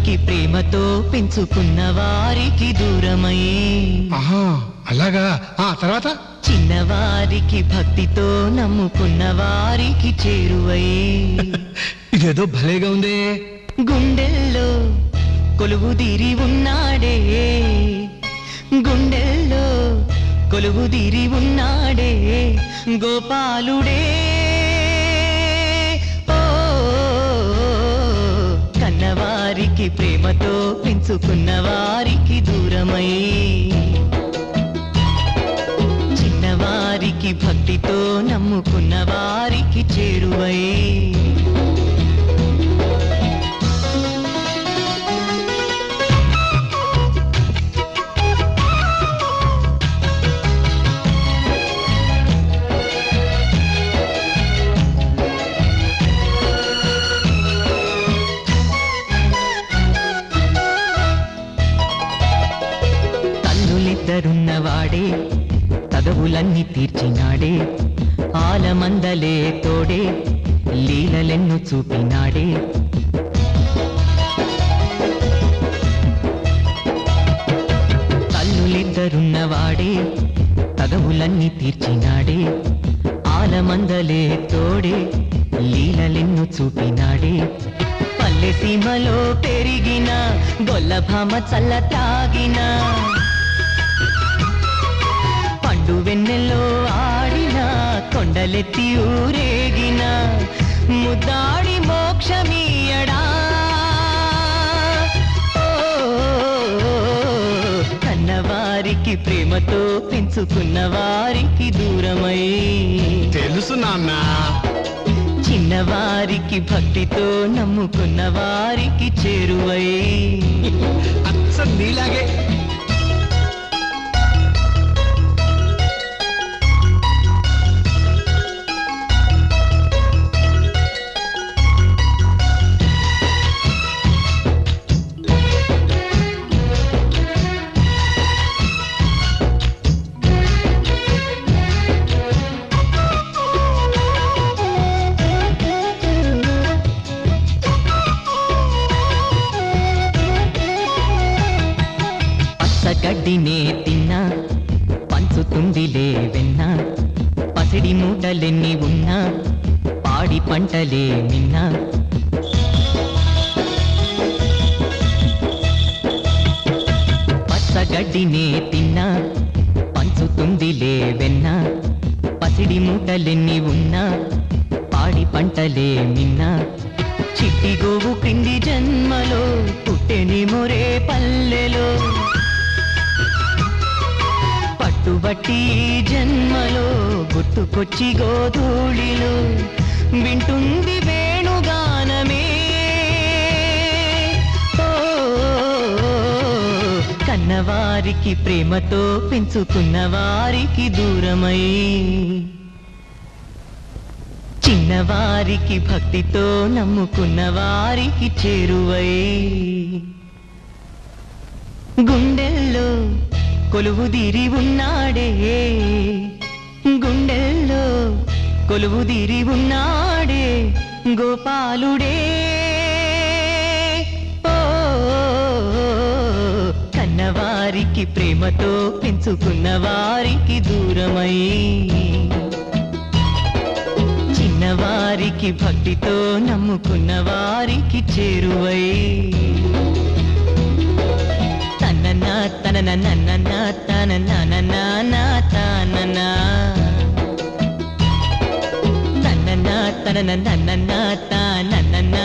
చిన్నవారికి ప్రేమతో పెంచుకున్న వారికి దూరమై అలాగా ఆ తర్వాత చిన్నవారికి భక్తితో నమ్ముకున్న వారికి చేరువై ఇదేదో భలేగా ఉందే. గుండెల్లో కొలువుదీరి ఉన్నాడే, గుండెల్లో కొలువుదీరి ఉన్నాడే గోపాలుడే. ఓ కన్నవారికి ప్రేమతో పెంచుకున్న వారికి దూరమై చిన్నవారికి భక్తితో నమ్ముకున్న వారికి చేరువై తల్లులిద్దరున్నవాడే తగవులన్నీ తీర్చినాడే, ఆలమందలే తోడే లీలలెన్ను చూపినాడే. తల్లులిద్దరున్నవాడే తగవులన్నీ తీర్చినాడే, ఆలమందలే తోడే లీలలెన్ను చూపినాడే. పల్లె సీమలో పెరిగిన గొల్లభామ చల్ల తాగిన పండు వెన్నెల్లో ఆడిన కొండలెత్తి ఊరేగిన ముద్దాడి మోక్షమీయడా. కన్నవారికి ప్రేమతో పెంచుకున్న వారికి దూరమై తెలుసు నాన్న. చిన్నవారికి భక్తితో నమ్ముకున్న వారికి చేరువై అచ్చం నీలాగే. గడ్డినే తిన్నా పంచుతుందిలే వెన్న, పసిడి మూటలెన్ని ఉన్నా పాడి పంటలే నిన్నా. పచ్చగడ్డినే తిన్నా పంచుతుందిలే వెన్న, పసిడి మూటలెన్ని ఉన్నా పాడి పంటలే నిన్నా. చిట్టి గోవు క్రింది జన్మలో పుట్టెని మొరే పల్లెలో, పట్టుబట్టి జన్మలో గుర్తుకొచ్చి గోధూళిలో వింటుంది వేణుగానమే. ఓ కన్నవారికి ప్రేమతో పెంచుకున్న వారికి దూరమై చిన్నవారికి భక్తితో నమ్ముకున్న వారికి చేరువై గుండెల్లో కొలువుదీరి ఉన్నాడే, గుండెల్లో కొలువుదీరి ఉన్నాడే గోపాలుడే. ఓ కన్నవారికి ప్రేమతో పెంచుకున్న వారికి దూరమై చిన్నవారికి భక్తితో నమ్ముకున్న వారికి చేరువై తననా తనన నన్న తనన నన్న తనన తనన తనన నన్న తనన